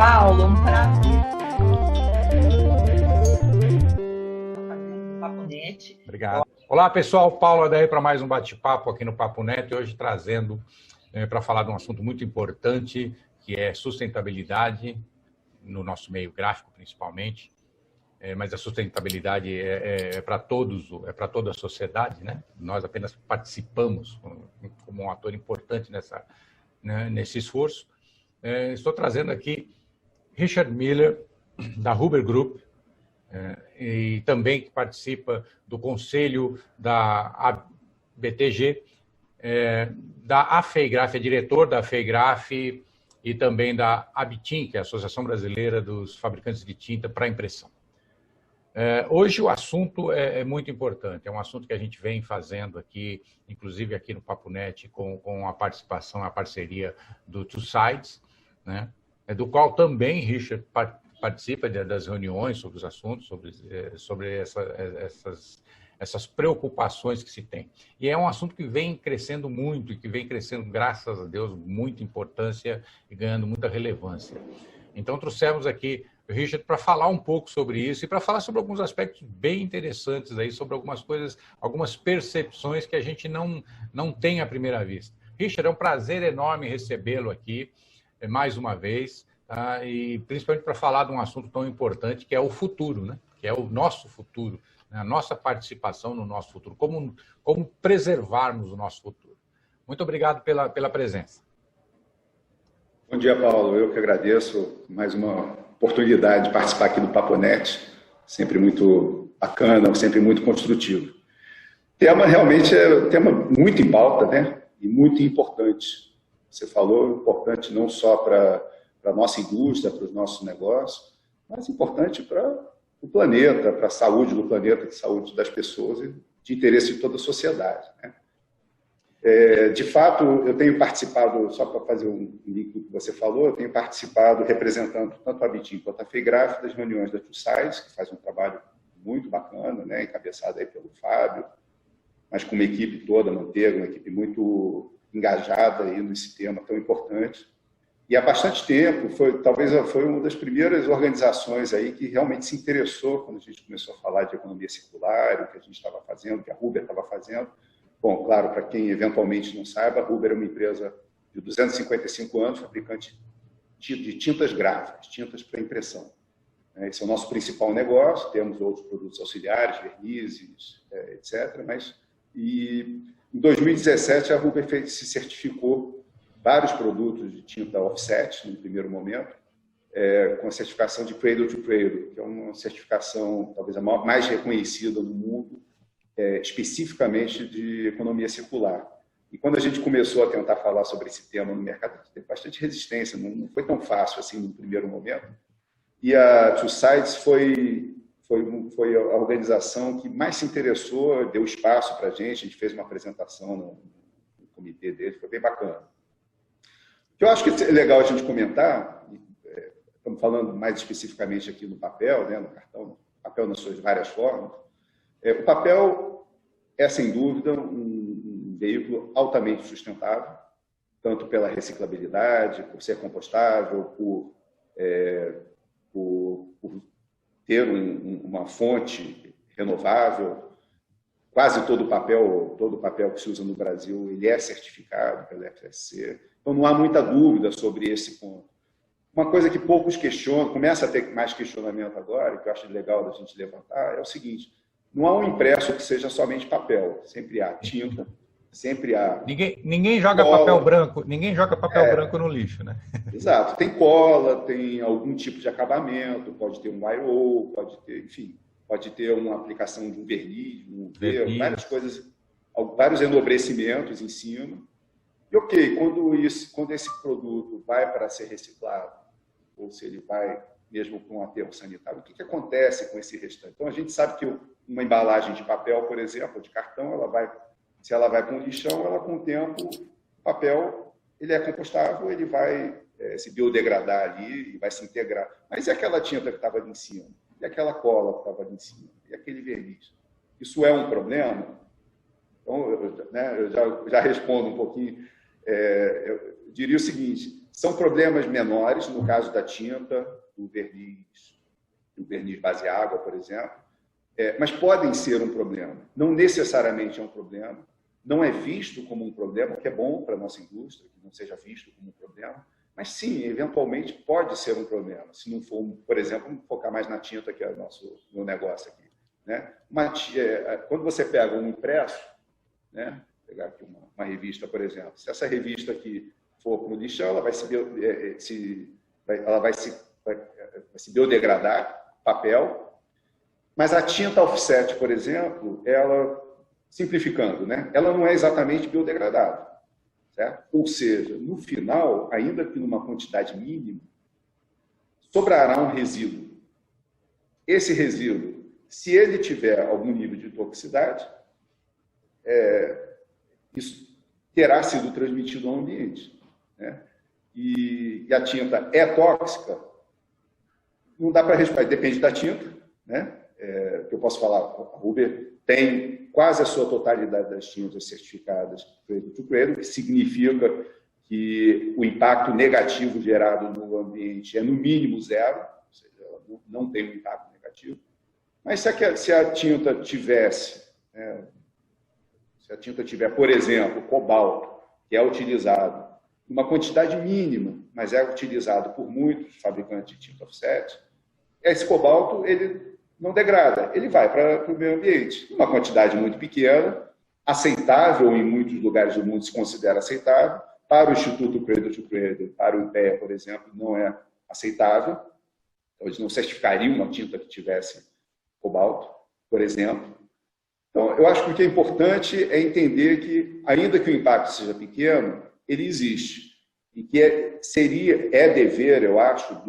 Paulo, um prazer. Papo Net. Obrigado. Olá, pessoal. Paulo Adair para mais um bate-papo aqui no Papo Net, hoje trazendo para falar de um assunto muito importante, que é sustentabilidade, no nosso meio gráfico principalmente, mas a sustentabilidade é para todos, é para toda a sociedade, né? Nós apenas participamos como um ator importante nesse esforço. Estou trazendo aqui Richard Miller, da Huber Group, e também que participa do conselho da BTG, da AFEIGRAF, é diretor da AFEIGRAF e também da ABTIM, que é a Associação Brasileira dos Fabricantes de Tinta para Impressão. Hoje o assunto é muito importante, é um assunto que a gente vem fazendo aqui, inclusive aqui no Papo Net, com a participação, a parceria do Two Sides, né? Do qual também Richard participa das reuniões sobre os assuntos, sobre essas preocupações que se tem. E é um assunto que vem crescendo muito, e que vem crescendo, graças a Deus, muita importância e ganhando muita relevância. Então, trouxemos aqui o Richard para falar um pouco sobre isso e para falar sobre alguns aspectos bem interessantes aí, sobre algumas coisas, algumas percepções que a gente não tem à primeira vista. Richard, é um prazer enorme recebê-lo aqui, mais uma vez, tá? E principalmente para falar de um assunto tão importante que é o futuro, né? Que é o nosso futuro, né? A nossa participação no nosso futuro, como preservarmos o nosso futuro. Muito obrigado pela presença. Bom dia, Paulo. Eu que agradeço mais uma oportunidade de participar aqui do Papo Net, sempre muito bacana, sempre muito construtivo. O tema realmente é um tema muito em pauta, né? E muito importante. Você falou, importante não só para a nossa indústria, para os nossos negócios, mas importante para o planeta, para a saúde do planeta, de saúde das pessoas e de interesse de toda a sociedade, né? De fato, eu tenho participado, só para fazer um link do que você falou, eu tenho participado representando tanto a ABTIM quanto a FEIGRAF das reuniões da Two Sides, que faz um trabalho muito bacana, né, encabeçado aí pelo Fábio, mas com uma equipe toda, Manteiga, uma equipe muito engajada aí nesse tema tão importante. E há bastante tempo, talvez foi uma das primeiras organizações aí que realmente se interessou quando a gente começou a falar de economia circular, o que a gente estava fazendo, que a Huber estava fazendo. Bom, claro, para quem eventualmente não saiba, a Huber é uma empresa de 255 anos, fabricante de tintas gráficas, tintas para impressão. Esse é o nosso principal negócio, temos outros produtos auxiliares, vernizes, etc. Em 2017, a Huber se certificou vários produtos de tinta offset, no primeiro momento, com a certificação de Cradle to Cradle, que é uma certificação talvez a mais reconhecida no mundo, especificamente de economia circular. E quando a gente começou a tentar falar sobre esse tema no mercado, teve bastante resistência, não foi tão fácil assim no primeiro momento. E a Two Sides foi a organização que mais se interessou, deu espaço para a gente fez uma apresentação no comitê dele, foi bem bacana. O que eu acho que é legal a gente comentar, estamos falando mais especificamente aqui no papel, né, no cartão, papel nas suas várias formas. O papel é, sem dúvida, um veículo altamente sustentável, tanto pela reciclabilidade, por ser compostável, por ter uma fonte renovável. Quase todo o papel que se usa no Brasil, ele é certificado pela FSC. Então, não há muita dúvida sobre esse ponto. Uma coisa que poucos questionam, começa a ter mais questionamento agora, que eu acho legal da gente levantar, é o seguinte: não há um impresso que seja somente papel, sempre há tinta, sempre há... Ninguém joga cola, papel branco, ninguém joga papel branco no lixo, né? Exato, tem cola, tem algum tipo de acabamento, pode ter um wire-roll, pode ter, enfim, pode ter uma aplicação de um verniz, várias coisas, vários enobrecimentos em cima. E ok, quando esse produto vai para ser reciclado, ou se ele vai mesmo para um aterro sanitário, o que acontece com esse restante? Então, a gente sabe que uma embalagem de papel, por exemplo, de cartão, se ela vai para um lixão, ela, com o tempo, o papel ele é compostável, ele vai se biodegradar ali e vai se integrar. Mas e aquela tinta que estava ali em cima? E aquela cola que estava ali em cima? E aquele verniz? Isso é um problema? Então, eu já respondo um pouquinho. Eu diria o seguinte: São problemas menores, no caso da tinta, do verniz base água, por exemplo, mas podem ser um problema. Não necessariamente é um problema, não é visto como um problema, o que é bom para a nossa indústria, que não seja visto como um problema, mas sim, eventualmente pode ser um problema. Se não for, por exemplo, vamos focar mais na tinta, que é meu negócio aqui. Né? Quando você pega um impresso, né? Vou pegar aqui uma revista, por exemplo, se essa revista aqui for para o lixão, ela vai se biodegradar, papel, mas a tinta offset, por exemplo, ela, simplificando, né? Ela não é exatamente biodegradável, certo? Ou seja, no final, ainda que numa quantidade mínima, sobrará um resíduo. Esse resíduo, se ele tiver algum nível de toxicidade, isso terá sido transmitido ao ambiente. Né? E a tinta é tóxica? Não dá para responder, depende da tinta. Né? Que eu posso falar, a Huber tem quase a sua totalidade das tintas certificadas Cradle to Cradle, que significa que o impacto negativo gerado no ambiente é no mínimo zero, ou seja, ela não tem um impacto negativo. Mas se a tinta tivesse, por exemplo, cobalto, que é utilizado em uma quantidade mínima, mas é utilizado por muitos fabricantes de tinta offset, esse cobalto ele não degrada, ele vai para o meio ambiente. Uma quantidade muito pequena, aceitável em muitos lugares do mundo se considera aceitável. Para o Instituto Cradle to Cradle, para o IPEA, por exemplo, não é aceitável. Então, eles não certificariam uma tinta que tivesse cobalto, por exemplo. Então, eu acho que o que é importante é entender que, ainda que o impacto seja pequeno, ele existe. E que é dever, eu acho,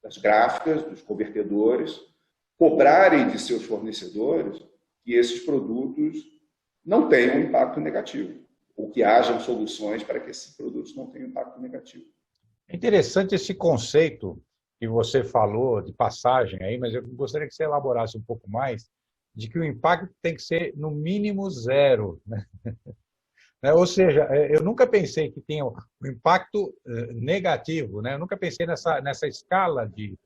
das gráficas, dos convertedores, cobrarem de seus fornecedores que esses produtos não tenham impacto negativo, ou que hajam soluções para que esses produtos não tenham impacto negativo. É interessante esse conceito que você falou de passagem aí, mas eu gostaria que você elaborasse um pouco mais, de que o impacto tem que ser no mínimo zero. Né? Ou seja, eu nunca pensei que tinha um impacto negativo, né? Eu nunca pensei nessa escala de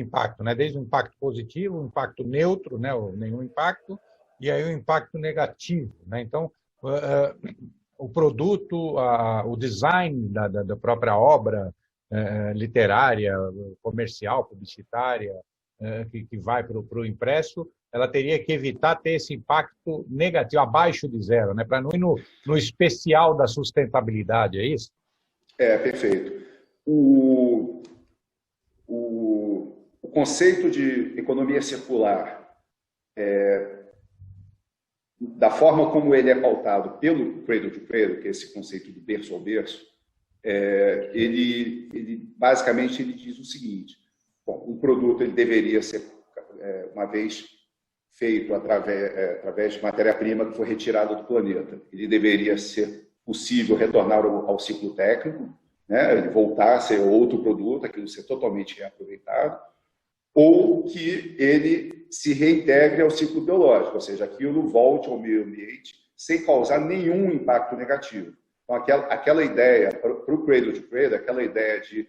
impacto, né? Desde o impacto positivo, o impacto neutro, né? Ou nenhum impacto, e aí o impacto negativo. Né? Então, o produto, o design da própria obra literária, comercial, publicitária, que vai para o impresso, ela teria que evitar ter esse impacto negativo, abaixo de zero, né? Para não ir no especial da sustentabilidade, é isso? Perfeito. O conceito de economia circular, da forma como ele é pautado pelo Cradle to Cradle, que é esse conceito do berço ao berço, ele basicamente ele diz o seguinte: bom, um produto ele deveria ser, uma vez feito através de matéria-prima que foi retirada do planeta, ele deveria ser possível retornar ao ciclo técnico, né? Ele voltar a ser outro produto, aquilo ser totalmente reaproveitado, ou que ele se reintegre ao ciclo biológico, ou seja, aquilo volte ao meio ambiente sem causar nenhum impacto negativo. Então, aquela ideia, para o Cradle to Cradle, aquela ideia de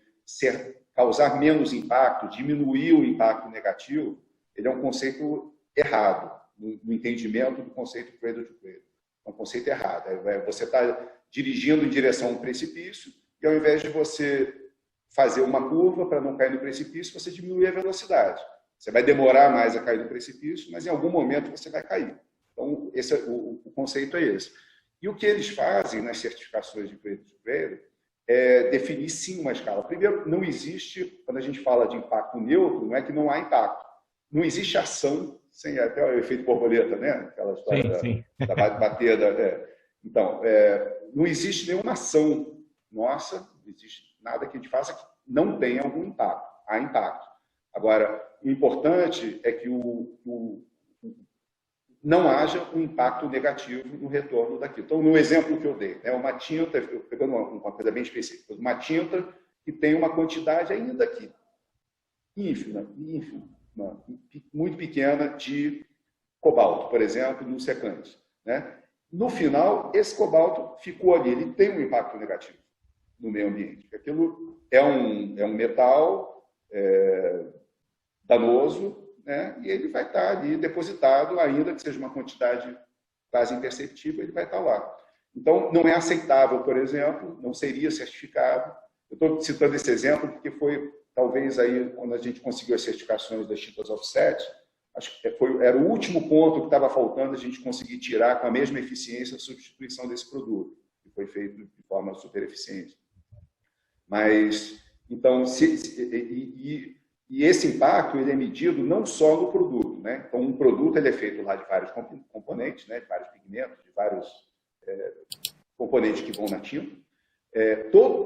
causar menos impacto, diminuir o impacto negativo, ele é um conceito errado, no entendimento do conceito Cradle to Cradle. É um conceito errado. Você está dirigindo em direção a um precipício e, ao invés de você fazer uma curva para não cair no precipício, você diminui a velocidade. Você vai demorar mais a cair no precipício, mas em algum momento você vai cair. Então, o conceito é esse. E o que eles fazem nas certificações de Cradle to Cradle é definir, sim, uma escala. Primeiro, não existe, quando a gente fala de impacto neutro, não é que não há impacto. Não existe ação sem até o efeito borboleta, né? Aquela história sim. da bater. Então, não existe nenhuma ação nossa, não existe nada que a gente faça que não tenha algum impacto. Há impacto. Agora, o importante é que não haja um impacto negativo no retorno daquilo. Então, no exemplo que eu dei, uma tinta, pegando uma coisa bem específica, uma tinta que tem uma quantidade ainda que ínfima, muito pequena de cobalto, por exemplo, no secante. Né? No final, esse cobalto ficou ali, ele tem um impacto negativo. no meio ambiente. Aquilo é um metal danoso, né? E ele vai estar ali depositado, ainda que seja uma quantidade quase imperceptível, ele vai estar lá. Então, não é aceitável, por exemplo, não seria certificado. Eu estou citando esse exemplo porque foi, talvez, aí, quando a gente conseguiu as certificações das tintas offset, acho que era o último ponto que estava faltando a gente conseguir tirar com a mesma eficiência a substituição desse produto, que foi feito de forma super eficiente. Mas, então, esse impacto ele é medido não só no produto, né? Então, um produto ele é feito lá de vários componentes, né? De vários pigmentos, de vários componentes que vão na tinta.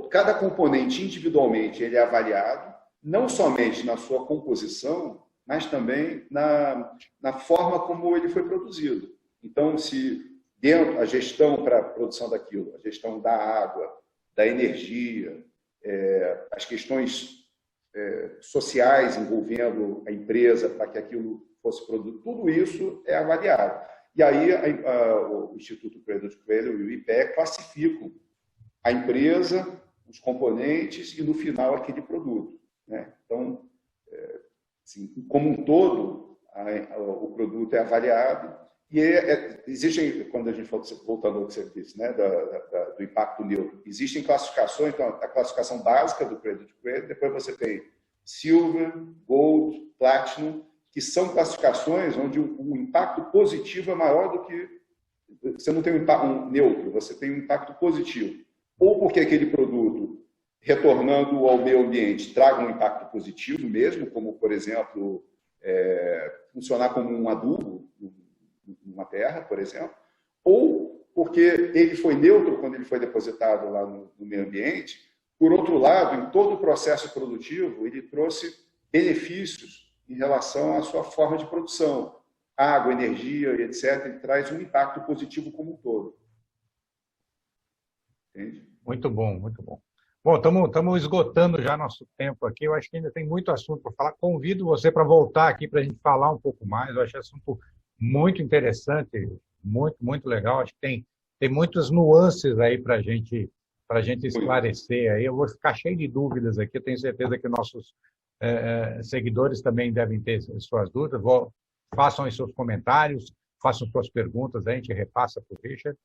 Cada componente individualmente ele é avaliado, não somente na sua composição, mas também na forma como ele foi produzido. Então, se dentro a gestão para a produção daquilo, a gestão da água, da energia, as questões sociais envolvendo a empresa para que aquilo fosse produzido, tudo isso é avaliado. E aí o Instituto Credit Coelho e o IPE classificam a empresa, os componentes e, no final, aquele produto, né? Então, assim, como um todo, o produto é avaliado e existem, quando a gente voltando ao que você disse, né, do impacto neutro, existem classificações, então a classificação básica do Credit Credit, depois você tem Silver, Gold, Platinum, que são classificações onde o impacto positivo é maior do que... Você não tem um neutro, você tem um impacto positivo. Ou porque aquele produto, retornando ao meio ambiente, traga um impacto positivo mesmo, como, por exemplo, funcionar como um adubo numa terra, por exemplo, ou porque ele foi neutro quando ele foi depositado lá no meio ambiente. Por outro lado, em todo o processo produtivo, ele trouxe benefícios em relação à sua forma de produção. Água, energia, etc. Ele traz um impacto positivo como um todo. Entende? Muito bom, muito bom. Bom, estamos esgotando já nosso tempo aqui. Eu acho que ainda tem muito assunto para falar. Convido você para voltar aqui para a gente falar um pouco mais. Eu acho assunto muito interessante, muito, muito legal. Acho que tem muitas nuances aí para a gente esclarecer. Aí eu vou ficar cheio de dúvidas aqui. Eu tenho certeza que nossos seguidores também devem ter suas dúvidas. Façam os seus comentários, façam suas perguntas, a gente repassa para o Richard.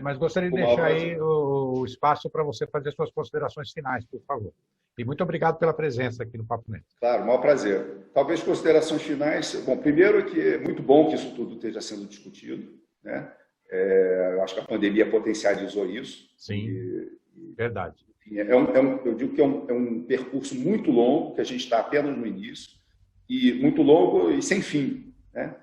Mas gostaria de deixar aí o espaço para você fazer suas considerações finais, por favor. E muito obrigado pela presença aqui no Papo Net. Claro, maior prazer. Talvez considerações finais. Bom, primeiro que é muito bom que isso tudo esteja sendo discutido, né? Eu acho que a pandemia potencializou isso. Sim, verdade. Enfim, eu digo que é um percurso muito longo, que a gente está apenas no início, e muito longo e sem fim, né?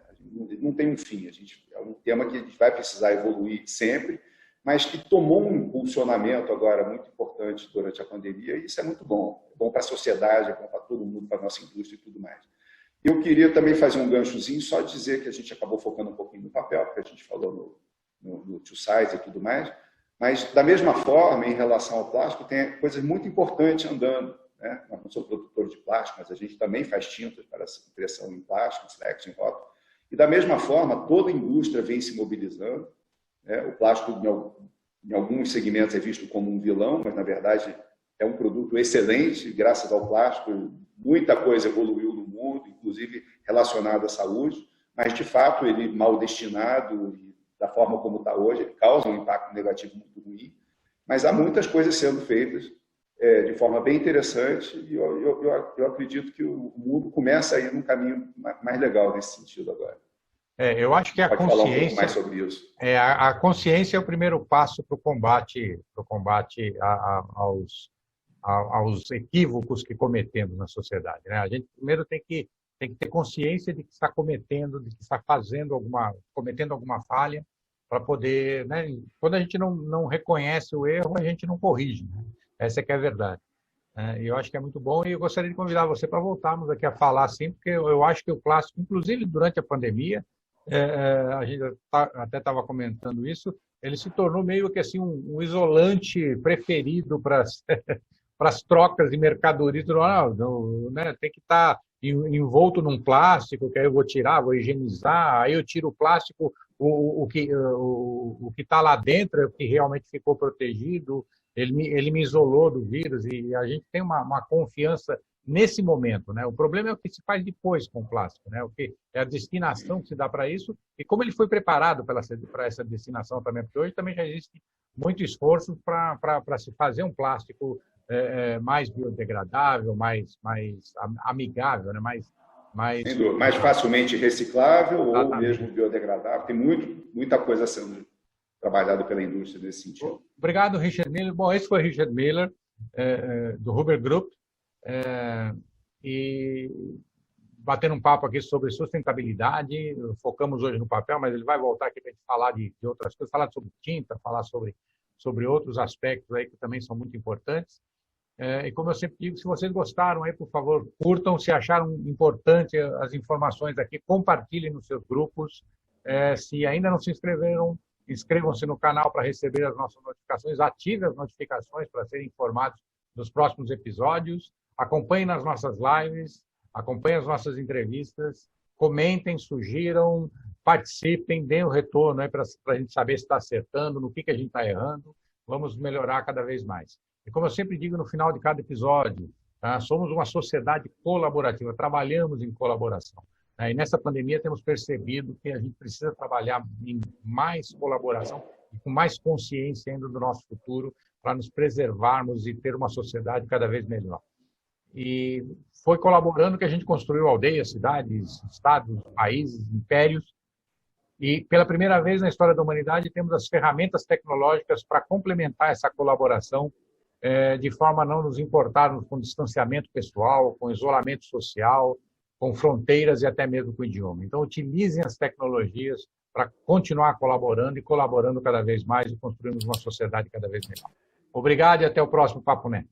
Não tem um fim. É um tema que a gente vai precisar evoluir sempre, mas que tomou um impulsionamento agora muito importante durante a pandemia, e isso é muito bom. É bom para a sociedade, é bom para todo mundo, para a nossa indústria e tudo mais. Eu queria também fazer um ganchozinho, só dizer que a gente acabou focando um pouquinho no papel, porque a gente falou no two sides e tudo mais, mas, da mesma forma, em relação ao plástico, tem coisas muito importantes andando, né? Nós não somos produtores de plástico, mas a gente também faz tintas para impressão em plástico, em flex, em rótulo. E, da mesma forma, toda a indústria vem se mobilizando, né? O plástico, em alguns segmentos, é visto como um vilão, mas, na verdade, é um produto excelente. Graças ao plástico, muita coisa evoluiu no mundo, inclusive relacionada à saúde, mas, de fato, ele mal destinado e da forma como está hoje, ele causa um impacto negativo muito ruim. Mas há muitas coisas sendo feitas de forma bem interessante, e eu acredito que o mundo começa a ir num caminho mais legal nesse sentido agora. Eu acho que a consciência... Pode falar um pouco mais sobre isso. A consciência é o primeiro passo para o combate aos equívocos que cometemos na sociedade, né? A gente primeiro tem que ter consciência de que está cometendo, de que está cometendo alguma falha, para poder, né? Quando a gente não reconhece o erro, a gente não corrige, né? Essa é que é a verdade. E eu acho que é muito bom, e eu gostaria de convidar você para voltarmos aqui a falar assim, porque eu acho que o plástico, inclusive durante a pandemia, a gente até estava comentando isso, ele se tornou meio que assim um isolante preferido para as trocas de mercadorias. Né? Tem que estar envolto num plástico, que aí eu vou tirar, vou higienizar, aí eu tiro o plástico, o que está lá dentro é o que realmente ficou protegido, ele me isolou do vírus e a gente tem uma confiança nesse momento, né? O problema é o que se faz depois com o plástico, né? O que é a destinação que se dá para isso e como ele foi preparado para essa destinação também, porque hoje também já existe muito esforço para se fazer um plástico mais biodegradável, mais amigável, né? Mais facilmente reciclável ou mesmo biodegradável. Tem muita coisa sendo trabalhada pela indústria nesse sentido. Obrigado, Richard Miller. Bom, esse foi Richard Miller, do Huber Group, e batendo um papo aqui sobre sustentabilidade. Focamos hoje no papel, mas ele vai voltar aqui para a gente falar de outras coisas, falar sobre tinta, falar sobre outros aspectos aí que também são muito importantes. E como eu sempre digo, se vocês gostaram, aí, por favor, curtam, se acharam importante as informações aqui, compartilhem nos seus grupos. Se ainda não se inscreveram, inscrevam-se no canal para receber as nossas notificações, ativem as notificações para serem informados dos próximos episódios, acompanhem nas nossas lives, acompanhem as nossas entrevistas, comentem, sugiram, participem, deem o retorno para a gente saber se está acertando, no que a gente está errando, vamos melhorar cada vez mais. E como eu sempre digo no final de cada episódio, somos uma sociedade colaborativa, trabalhamos em colaboração. E nessa pandemia temos percebido que a gente precisa trabalhar em mais colaboração e com mais consciência ainda do nosso futuro para nos preservarmos e ter uma sociedade cada vez melhor. E foi colaborando que a gente construiu aldeias, cidades, estados, países, impérios. E pela primeira vez na história da humanidade temos as ferramentas tecnológicas para complementar essa colaboração de forma a não nos importarmos com distanciamento pessoal, com isolamento social, com fronteiras e até mesmo com o idioma. Então, utilizem as tecnologias para continuar colaborando e colaborando cada vez mais e construirmos uma sociedade cada vez melhor. Obrigado e até o próximo Papo Net.